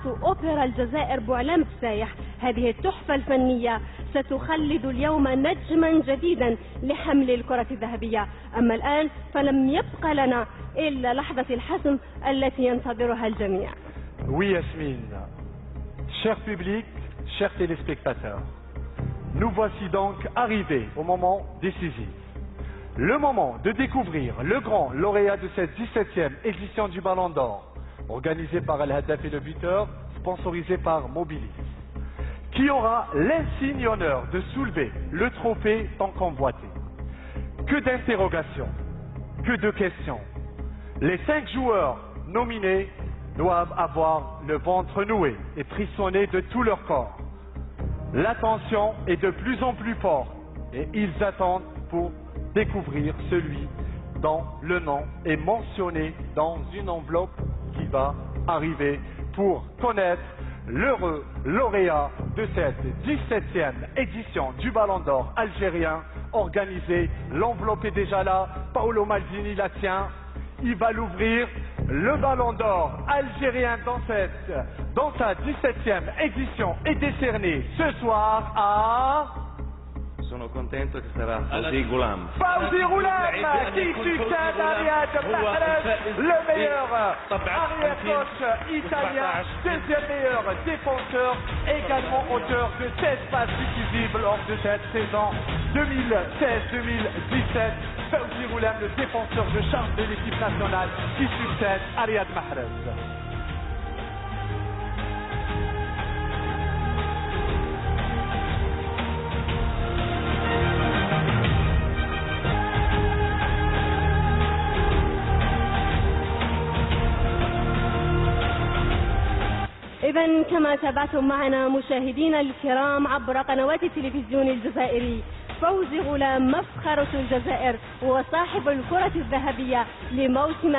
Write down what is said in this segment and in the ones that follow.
أوبرا الجزائر بوعلام السايح. هذه التحفة الفنية ستخلد اليوم نجما جديدا لحمل الكرة الذهبية. أما الآن فلم يبق لنا إلا لحظة الحسم التي ينتظرها الجميع. Oui Yasmine, cher public, chers téléspectateurs, nous voici donc arrivés au moment décisif. Le moment de découvrir le grand lauréat de cette 17e édition du Ballon d'Or, organisé par Al Haddaf et le buteur, sponsorisé par Mobilis, qui aura l'insigne honneur de soulever le trophée tant convoité. Que d'interrogations, que de questions. Les 5 joueurs nominés doivent avoir le ventre noué et frissonner de tout leur corps. L'attention est de plus en plus forte et ils attendent pour découvrir celui dont le nom est mentionné dans une enveloppe qui va arriver pour connaître l'heureux lauréat de cette 17e édition du Ballon d'Or algérien organisé. L'enveloppe est déjà là, Paolo Maldini la tient, il va l'ouvrir. Le Ballon d'Or algérien dans sa 17e édition est décerné ce soir à... Sono contento che sarà Fawzi Ghoulam. Fawzi Ghoulam qui succède à Riyad Mahrez, le meilleur arrière-gauche italien, deuxième meilleur défenseur, également auteur de 16 passes décisives lors de cette saison 2016-2017. Fawzi Ghoulam, le défenseur de charge de l'équipe nationale qui succède à Riyad Mahrez. إذن كما تابعتم معنا مشاهدينا الكرام عبر قنوات التلفزيون الجزائري، فوزي غلام مفخرة الجزائر وصاحب الكرة الذهبية لموسم 2016-2017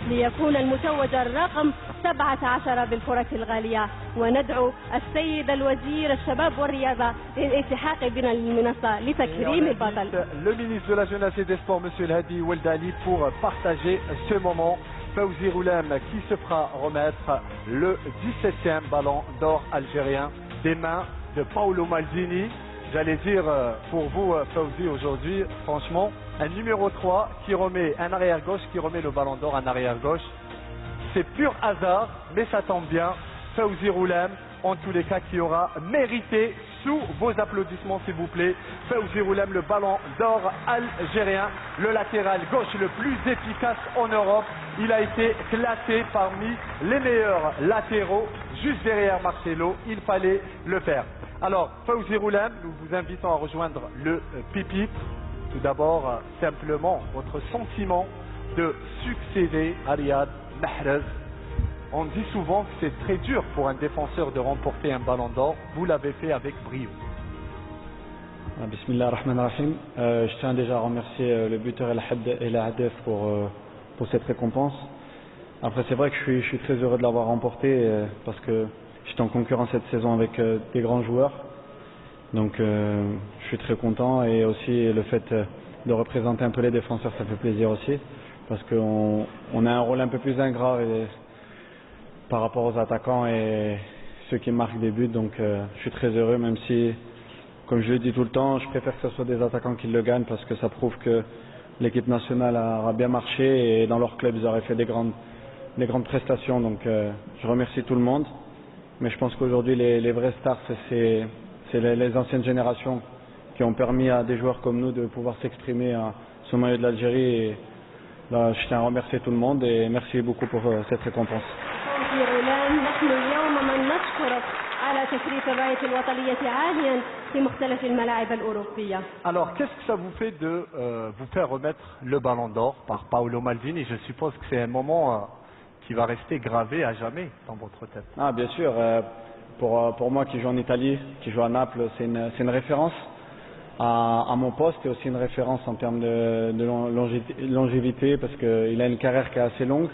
ليكون المتوج الرقم 17 بالكرة الغالية. وندعو السيد الوزير الشباب والرياضة للالتحاق بنا المنصة لتكريم البطل. Le ministre de la Jeunesse et des Sports, M. El Hadi Oueldali, pour partager ce moment. Fawzi Ghoulam qui se fera remettre le 17e Ballon d'Or algérien des mains de Paolo Maldini. J'allais dire pour vous Fawzi aujourd'hui, franchement, un numéro 3 qui remet un arrière-gauche, qui remet le Ballon d'Or en arrière-gauche. C'est pur hasard, mais ça tombe bien. Fawzi Ghoulam, en tous les cas, qui aura mérité, sous vos applaudissements s'il vous plaît, Fawzi Ghoulam, le Ballon d'Or algérien, le latéral gauche le plus efficace en Europe. Il a été classé parmi les meilleurs latéraux, juste derrière Marcelo. Il fallait le faire. Alors, Fawzi Ghoulam, nous vous invitons à rejoindre le pupitre. Tout d'abord, simplement, votre sentiment de succéder à Riyad Mahrez. On dit souvent que c'est très dur pour un défenseur de remporter un Ballon d'Or. Vous l'avez fait avec brio. Bismillah ar-Rahman ar-Rahim. Je tiens déjà à remercier le buteur El Haddaf pour cette récompense. Après, c'est vrai que je suis très heureux de l'avoir remporté parce que j'étais en concurrence cette saison avec des grands joueurs. Donc, je suis très content et aussi le fait de représenter un peu les défenseurs, ça fait plaisir aussi parce qu'on a un rôle un peu plus ingrat par rapport aux attaquants et ceux qui marquent des buts. Donc, je suis très heureux, même si, comme je le dis tout le temps, je préfère que ce soit des attaquants qui le gagnent parce que ça prouve que l'équipe nationale aura bien marché et dans leur club ils auraient fait des grandes prestations. Donc je remercie tout le monde, mais je pense qu'aujourd'hui les vrais stars c'est les anciennes générations qui ont permis à des joueurs comme nous de pouvoir s'exprimer à ce maillot de l'Algérie. Et là, je tiens à remercier tout le monde et merci beaucoup pour cette récompense. Alors, qu'est-ce que ça vous fait de vous faire remettre le Ballon d'Or par Paolo Maldini? Je suppose que c'est un moment qui va rester gravé à jamais dans votre tête. Ah, bien sûr. Pour moi qui joue en Italie, qui joue à Naples, c'est une référence à mon poste et aussi une référence en termes de longévité parce qu'il a une carrière qui est assez longue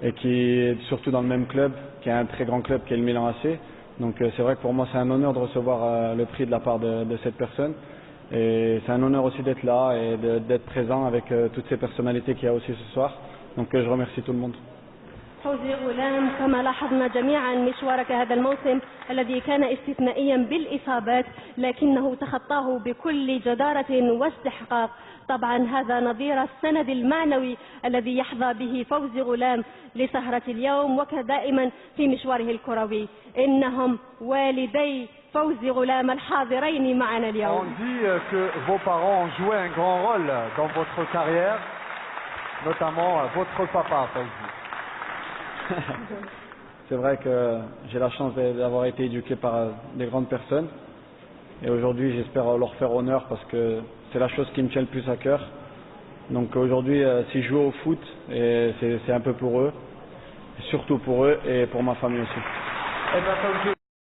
et qui est surtout dans le même club, qui est un très grand club qui est le Milan AC. Donc c'est vrai que pour moi c'est un honneur de recevoir le prix de la part de cette personne et c'est un honneur aussi d'être là et d'être présent avec toutes ces personnalités qu'il y a aussi ce soir. Donc je remercie tout le monde. فوزي غلام، كما لاحظنا جميعا مشوارك هذا الموسم الذي كان استثنائيا بالإصابات لكنه تخطاه بكل جدارة واستحقاق. طبعا هذا نظير السند المعنوي الذي يحظى به فوزي غلام لسهرة اليوم وكدائما في مشواره الكروي. إنهم والدي فوزي غلام الحاضرين معنا اليوم. On dit que vos parents ont joué un grand rôle dans votre carrière, notamment votre papa, Fawzi. C'est vrai que j'ai la chance d'avoir été éduqué par des grandes personnes. Et aujourd'hui, j'espère leur faire honneur parce que c'est la chose qui me tient le plus à cœur. Donc aujourd'hui, si je joue au foot, c'est un peu pour eux, surtout pour eux et pour ma famille aussi.